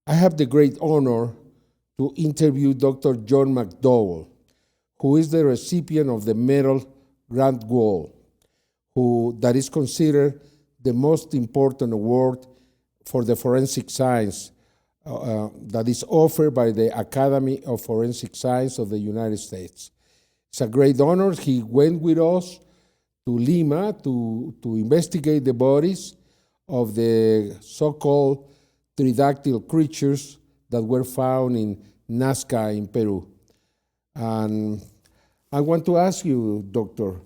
I have the great honor to interview Dr. John McDowell, who is the recipient of the medal Gradwohl, that is considered the most important award for the forensic science that is offered by the Academy of Forensic Science of the United States. It's a great honor. He went with us to Lima to investigate the bodies of the so-called Tridactyl creatures that were found in Nasca in Peru. And I want to ask you, Doctor,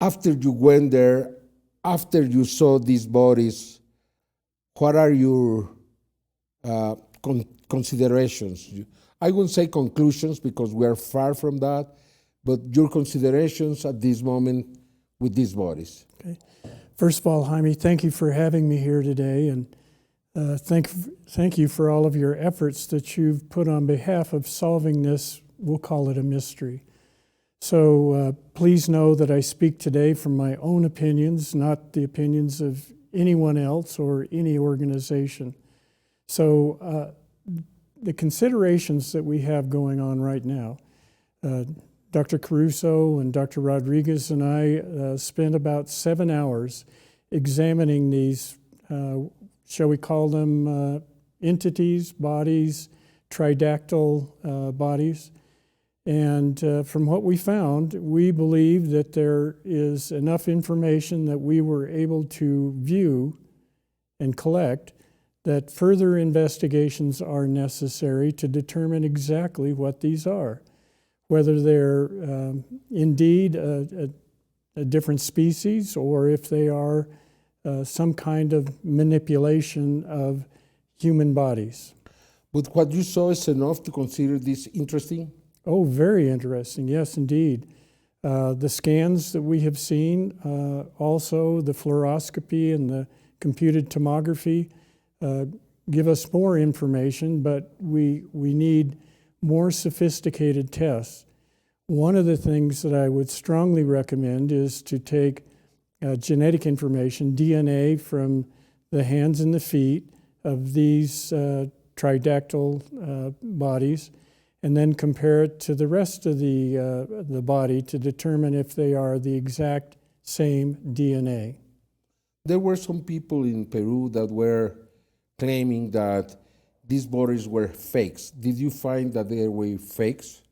after you went there, after you saw these bodies, what are your considerations? I wouldn't say conclusions because we are far from that, but your considerations at this moment with these bodies. Okay. First of all, Jaime, thank you for having me here today, and thank you for all of your efforts that you've put on behalf of solving this, we'll call it a mystery. So please know that I speak today from my own opinions, not the opinions of anyone else or any organization. So the considerations that we have going on right now, Dr. Caruso and Dr. Rodriguez and I spent about 7 hours examining these, shall we call them entities, bodies, tridactyl bodies. And from what we found, we believe that there is enough information that we were able to view and collect that further investigations are necessary to determine exactly what these are, whether they're indeed a different species or if they are some kind of manipulation of human bodies. But what you saw is enough to consider this interesting? Oh, very interesting. Yes, indeed. The scans that we have seen, also the fluoroscopy and the computed tomography give us more information, but we need more sophisticated tests. One of the things that I would strongly recommend is to take genetic information, DNA, from the hands and the feet of these tridactyl bodies, and then compare it to the rest of the body to determine if they are the exact same DNA. There were some people in Peru that were claiming that these bodies were fakes. Did you find that they were fakes?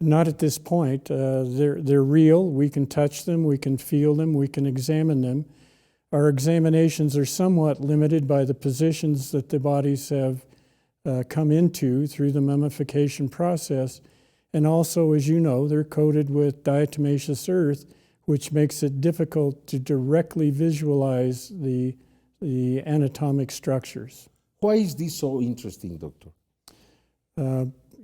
Not at this point. They're real. We can touch them, we can feel them, we can examine them. Our examinations are somewhat limited by the positions that the bodies have come into through the mummification process. And also, as you know, they're coated with diatomaceous earth, which makes it difficult to directly visualize the anatomic structures. Why is this so interesting, Doctor?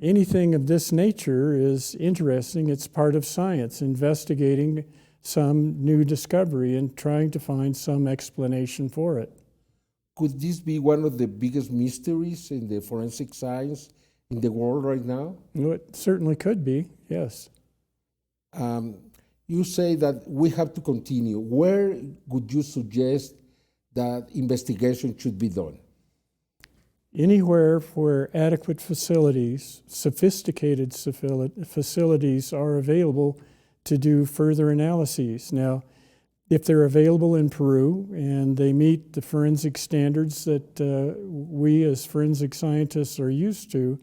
Anything of this nature is interesting. It's part of science, investigating some new discovery and trying to find some explanation for it. Could this be one of the biggest mysteries in the forensic science in the world right now? Well, it certainly could be, yes. You say that we have to continue. Where would you suggest that investigation should be done? Anywhere where adequate facilities, sophisticated facilities are available to do further analyses. Now, if they're available in Peru and they meet the forensic standards that we as forensic scientists are used to,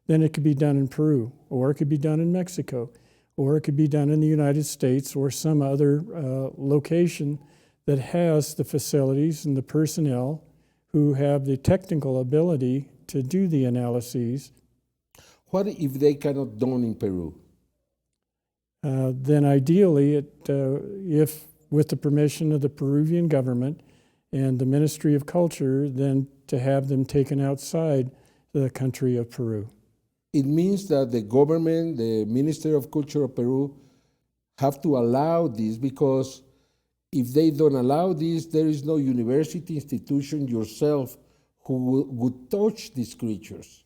then it could be done in Peru, or it could be done in Mexico, or it could be done in the United States or some other location that has the facilities and the personnel who have the technical ability to do the analyses. What if they cannot done in Peru? Then ideally, if with the permission of the Peruvian government and the Ministry of Culture, then to have them taken outside the country of Peru. It means that the government, the Ministry of Culture of Peru, have to allow this, because if they don't allow this, there is no university, institution, yourself, who would touch these creatures.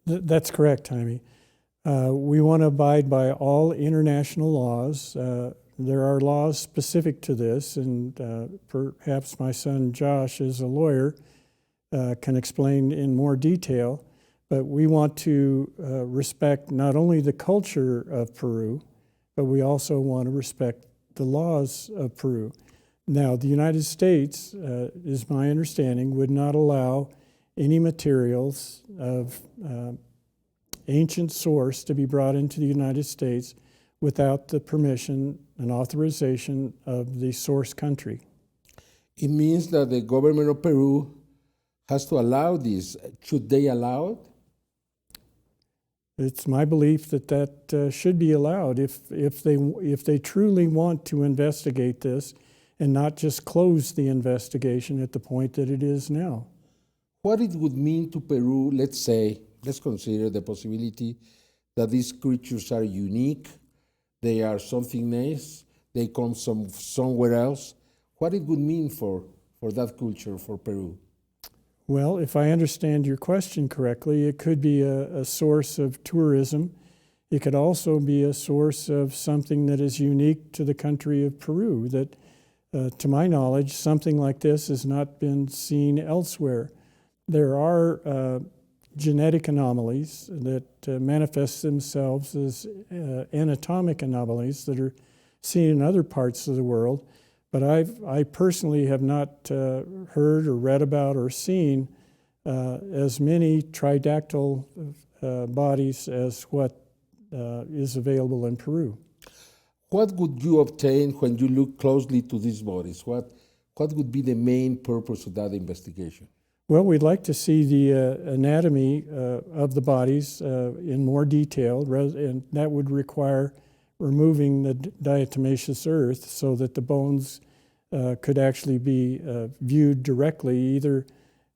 That's correct, Jaime. We want to abide by all international laws. There are laws specific to this, and perhaps my son Josh is a lawyer can explain in more detail. But we want to respect not only the culture of Peru, but we also want to respect the laws of Peru. Now, the United States, is my understanding, would not allow any materials of ancient source to be brought into the United States without the permission and authorization of the source country. It means that the government of Peru has to allow this. Should they allow it? It's my belief that that should be allowed if they truly want to investigate this and not just close the investigation at the point that it is now. What it would mean to Peru, let's consider the possibility that these creatures are unique, they are something nice, they come somewhere else. What it would mean for that culture, for Peru? Well, if I understand your question correctly, it could be a source of tourism. It could also be a source of something that is unique to the country of Peru, that, to my knowledge, something like this has not been seen elsewhere. There are genetic anomalies that manifest themselves as anatomic anomalies that are seen in other parts of the world, but I personally have not heard or read about or seen as many tridactyl bodies as what is available in Peru. What would you obtain when you look closely to these bodies? What would be the main purpose of that investigation? Well, we'd like to see the anatomy of the bodies in more detail, and that would require removing the diatomaceous earth so that the bones could actually be viewed directly, either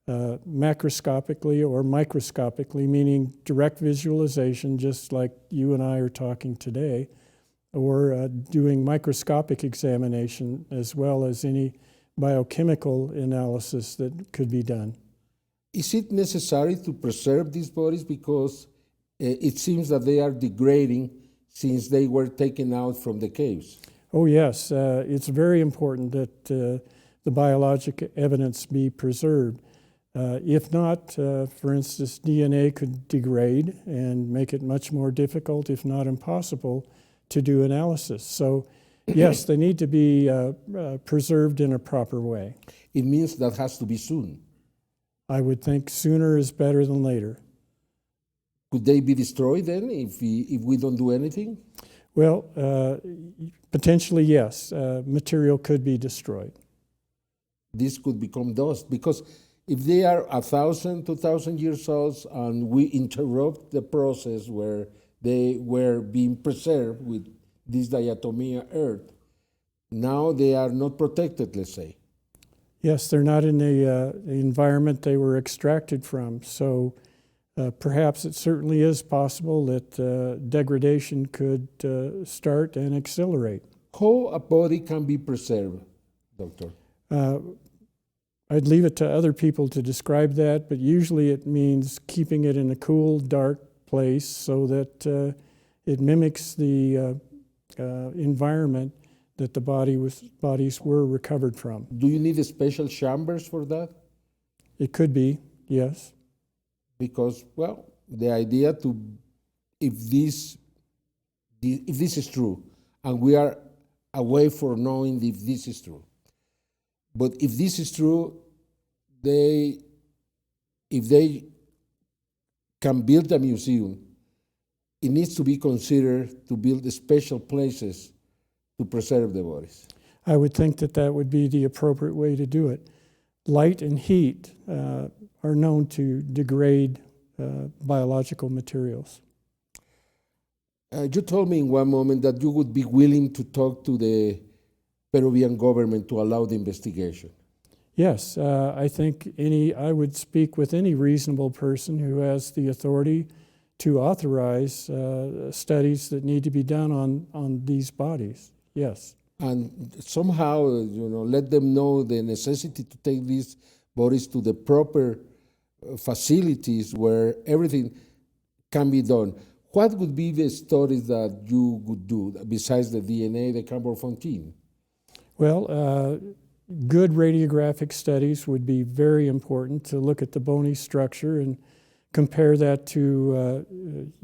macroscopically or microscopically, meaning direct visualization, just like you and I are talking today, or doing microscopic examination as well as any biochemical analysis that could be done. Is it necessary to preserve these bodies because it seems that they are degrading since they were taken out from the caves? Oh yes, it's very important that the biologic evidence be preserved. If not, for instance, DNA could degrade and make it much more difficult, if not impossible, to do analysis. So yes, they need to be preserved in a proper way. It means that has to be soon. I would think sooner is better than later. Could they be destroyed then if we don't do anything? Well, potentially yes. Material could be destroyed. This could become dust because if they are 1,000, 2,000 years old and we interrupt the process where they were being preserved with this diatomea earth, now they are not protected, let's say. Yes, they're not in the environment they were extracted from. So perhaps it certainly is possible that degradation could start and accelerate. How a body can be preserved, Doctor? I'd leave it to other people to describe that, but usually it means keeping it in a cool, dark place so that it mimics the environment that the bodies were recovered from. Do you need special chambers for that? It could be, yes. Because, well, the idea if this is true, and we are away from knowing if this is true. But if this is true, if they can build a museum, it needs to be considered to build special places to preserve the bodies. I would think that would be the appropriate way to do it. Light and heat are known to degrade biological materials. You told me in one moment that you would be willing to talk to the Peruvian government to allow the investigation. Yes, I think I would speak with any reasonable person who has the authority to authorize studies that need to be done on these bodies. Yes. And somehow, let them know the necessity to take these bodies to the proper facilities where everything can be done. What would be the studies that you would do besides the DNA, the Campbell-Fontaine? Well, good radiographic studies would be very important to look at the bony structure and compare that to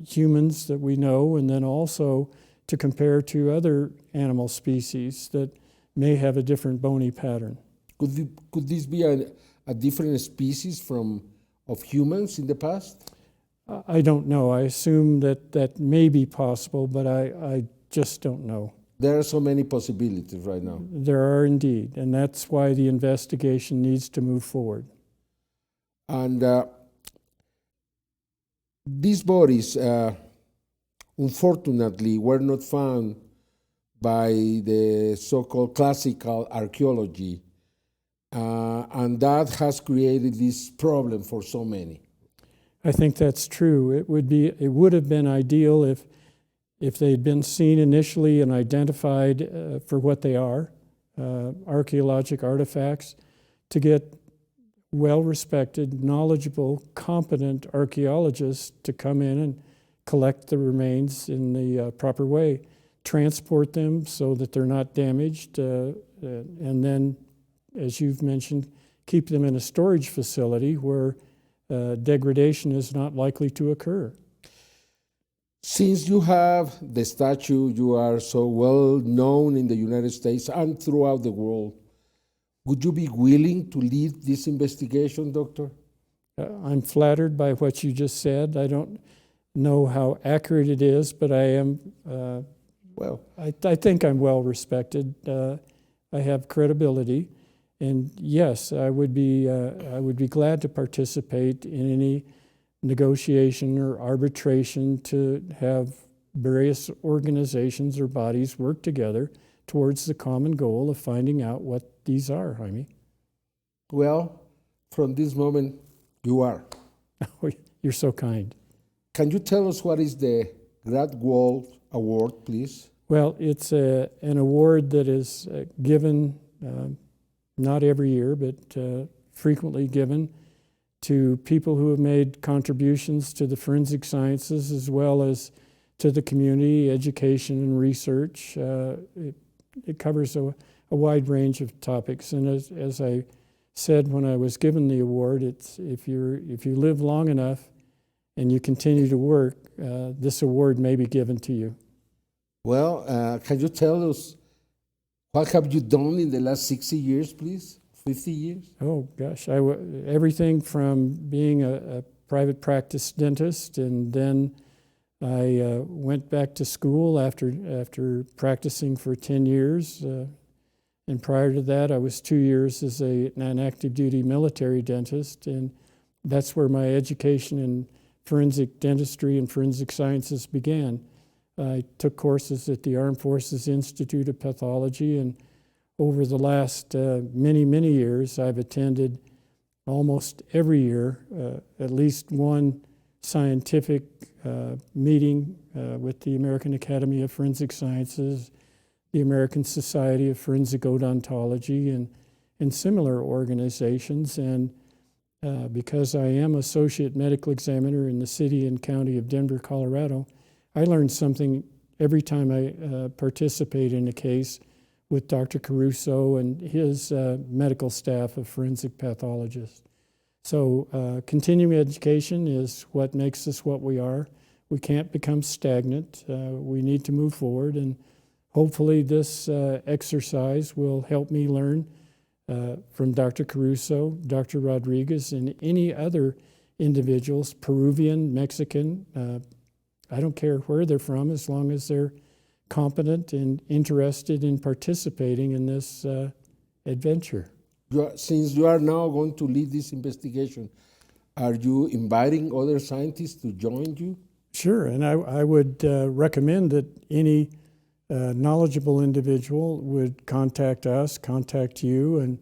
humans that we know, and then also to compare to other animal species that may have a different bony pattern. Could this be a different species of humans in the past? I don't know. I assume that may be possible, but I just don't know. There are so many possibilities right now. There are indeed, and that's why the investigation needs to move forward. And these bodies, unfortunately, were not found by the so-called classical archaeology, and that has created this problem for so many. I think that's true. It would have been ideal if they'd been seen initially and identified for what they are, archaeologic artifacts, to get well-respected, knowledgeable, competent archaeologists to come in and collect the remains in the proper way, transport them so that they're not damaged, and then, as you've mentioned, keep them in a storage facility where degradation is not likely to occur. Since you have the statue, you are so well known in the United States and throughout the world, would you be willing to lead this investigation, Doctor? I'm flattered by what you just said. I don't know how accurate it is, but I am, I think I'm well respected. I have credibility. And yes, I would be glad to participate in any negotiation or arbitration to have various organizations or bodies work together towards the common goal of finding out what these are, Jaime. Well, from this moment, you are. You're so kind. Can you tell us what is the Gradwohl Award, please? Well, it's an award that is given not every year, but frequently given to people who have made contributions to the forensic sciences as well as to the community, education, and research. It covers a wide range of topics. And as I said when I was given the award, it's if you live long enough and you continue to work, this award may be given to you. Well, can you tell us what have you done in the last 60 years, please? 50 years? Oh, gosh. Everything from being a private practice dentist, and then I went back to school after practicing for 10 years. And prior to that, I was 2 years as an active duty military dentist. And that's where my education in forensic dentistry and forensic sciences began. I took courses at the Armed Forces Institute of Pathology, and over the last many, many years, I've attended almost every year at least one scientific meeting with the American Academy of Forensic Sciences, the American Society of Forensic Odontology, and similar organizations. And because I am Associate Medical Examiner in the City and County of Denver, Colorado, I learn something every time I participate in a case with Dr. Caruso and his medical staff of forensic pathologists. So continuing education is what makes us what we are. We can't become stagnant. We need to move forward, and hopefully this exercise will help me learn from Dr. Caruso, Dr. Rodriguez, and any other individuals, Peruvian, Mexican, I don't care where they're from, as long as they're competent and interested in participating in this adventure. Since you are now going to lead this investigation, are you inviting other scientists to join you? Sure, and I would recommend that any knowledgeable individual would contact us, contact you,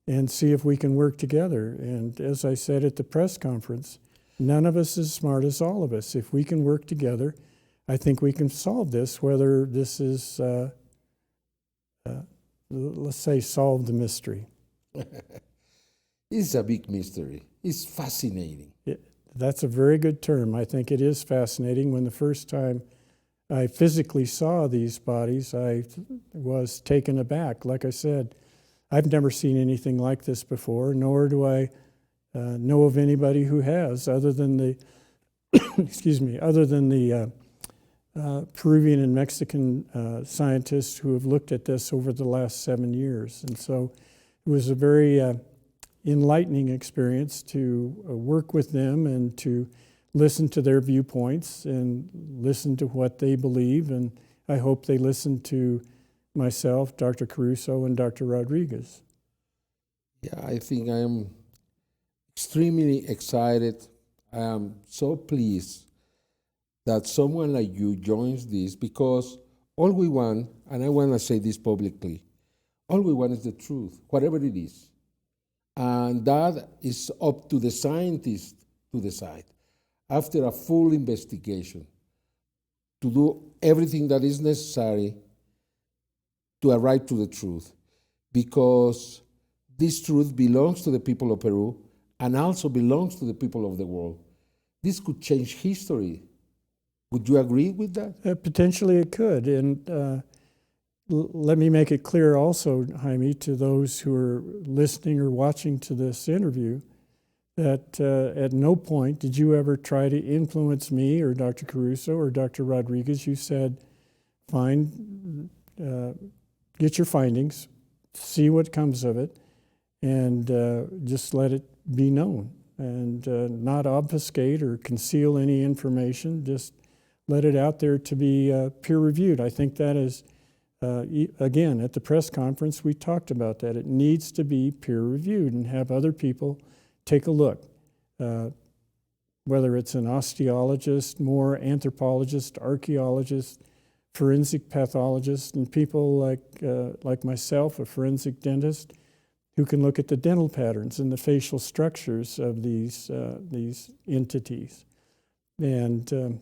and see if we can work together. And as I said at the press conference, none of us is as smart as all of us. If we can work together, I think we can solve this, whether this is, let's say, solve the mystery. It's a big mystery. It's fascinating. That's a very good term. I think it is fascinating. When the first time I physically saw these bodies, I was taken aback. Like I said, I've never seen anything like this before, nor do I know of anybody who has, other than the Peruvian and Mexican scientists who have looked at this over the last 7 years. And so it was a very enlightening experience to work with them and to listen to their viewpoints and listen to what they believe. And I hope they listen to myself, Dr. Caruso, and Dr. Rodriguez. Yeah, I think I am extremely excited. I am so pleased that someone like you joins this, because all we want, and I want to say this publicly, all we want is the truth, whatever it is. And that is up to the scientists to decide, after a full investigation, to do everything that is necessary to arrive to the truth, because this truth belongs to the people of Peru and also belongs to the people of the world. This could change history. Would you agree with that? Potentially it could. And let me make it clear also, Jaime, to those who are listening or watching to this interview, that at no point did you ever try to influence me or Dr. Caruso or Dr. Rodriguez. You said, fine, get your findings, see what comes of it, and just let it be known, and not obfuscate or conceal any information, just let it out there to be peer-reviewed. I think that is, again, at the press conference, we talked about that. It needs to be peer-reviewed and have other people take a look, whether it's an osteologist, more anthropologist, archaeologist, forensic pathologist, and people like myself, a forensic dentist, who can look at the dental patterns and the facial structures of these entities. And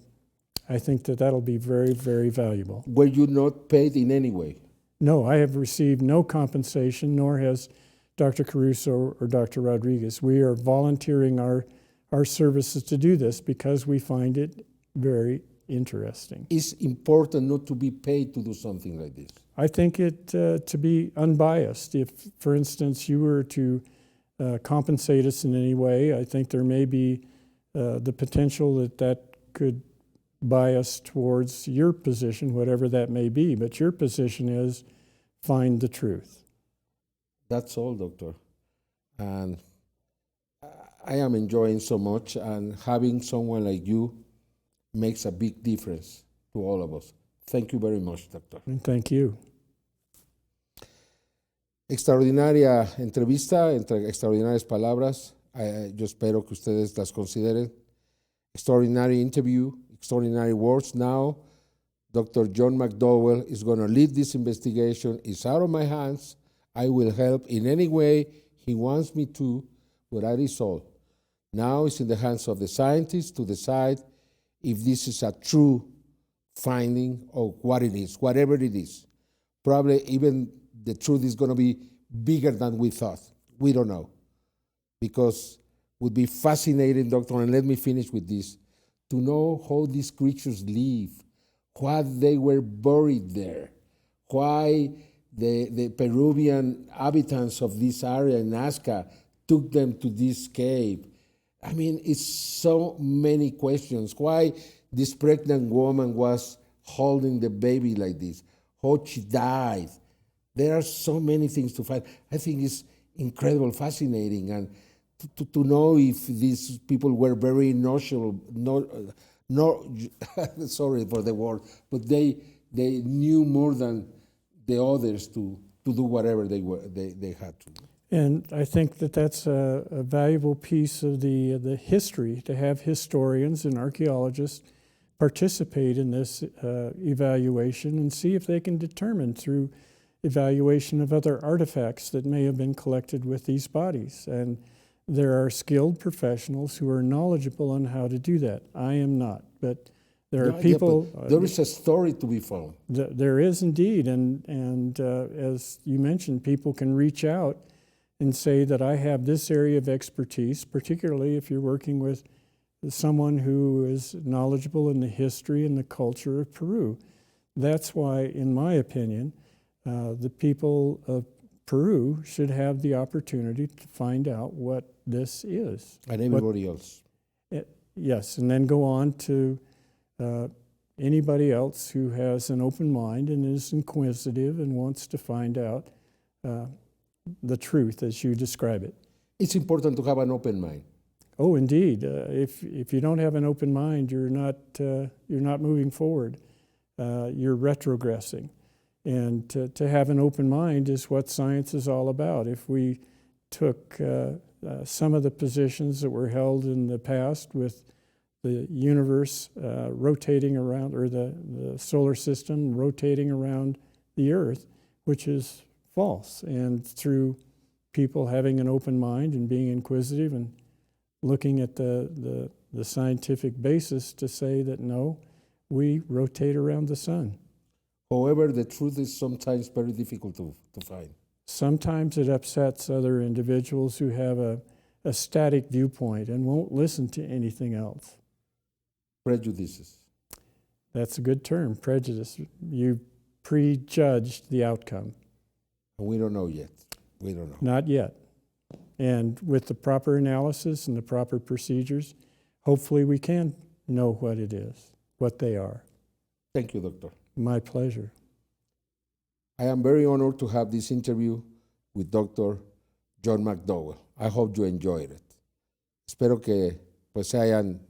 I think that that'll be very, very valuable. Were you not paid in any way? No, I have received no compensation, nor has Dr. Caruso or Dr. Rodriguez. We are volunteering our services to do this because we find it very interesting. It's important not to be paid to do something like this. I think it to be unbiased. If, for instance, you were to compensate us in any way, I think there may be the potential that could bias towards your position, whatever that may be. But your position is find the truth. That's all, Doctor. And I am enjoying so much, and having someone like you makes a big difference to all of us. Thank you very much, Doctor. And thank you. Extraordinaria entrevista, entre extraordinarias palabras. Yo espero que ustedes las consideren. Extraordinary interview, extraordinary words. Now, Dr. John McDowell is going to lead this investigation. It's out of my hands. I will help in any way he wants me to, but that is all. Now it's in the hands of the scientists to decide if this is a true finding or what it is, whatever it is. Probably even the truth is going to be bigger than we thought. We don't know. Because it would be fascinating, Doctor, and let me finish with this, to know how these creatures live, what they were buried there, why the Peruvian inhabitants of this area in Nasca took them to this cave. I mean, it's so many questions. Why this pregnant woman was holding the baby like this, how she died. There are so many things to find. I think it's incredible, fascinating, and to know if these people were very knowledgeable, sorry for the word, but they knew more than the others to do whatever they had to do. And I think that that's a valuable piece of the history, to have historians and archaeologists participate in this evaluation and see if they can determine through evaluation of other artifacts that may have been collected with these bodies. And there are skilled professionals who are knowledgeable on how to do that. I am not, but there are people. Yeah, there is a story to be found. There is indeed, and as you mentioned, people can reach out and say that I have this area of expertise, particularly if you're working with someone who is knowledgeable in the history and the culture of Peru. That's why, in my opinion, the people of Peru should have the opportunity to find out what this is. And everybody else. Yes, and then go on to anybody else who has an open mind and is inquisitive and wants to find out the truth as you describe it. It's important to have an open mind. Oh, indeed. If you don't have an open mind, you're not moving forward. You're retrogressing. And to have an open mind is what science is all about. If we took some of the positions that were held in the past with the universe rotating around, or the solar system rotating around the Earth, which is false, and through people having an open mind and being inquisitive and looking at the scientific basis to say that no, we rotate around the sun. However, the truth is sometimes very difficult to find. Sometimes it upsets other individuals who have a static viewpoint and won't listen to anything else. Prejudices. That's a good term, prejudice. You prejudged the outcome. And we don't know yet. We don't know. Not yet. And with the proper analysis and the proper procedures, hopefully we can know what it is, what they are. Thank you, Doctor. My pleasure. I am very honored to have this interview with Dr. John McDowell. I hope you enjoyed it. Espero que pues se hayan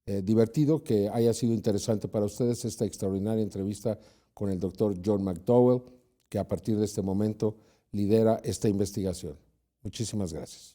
divertido, que haya sido interesante para ustedes esta extraordinaria entrevista con el Dr. John McDowell, que a partir de este momento lidera esta investigación. Muchísimas gracias.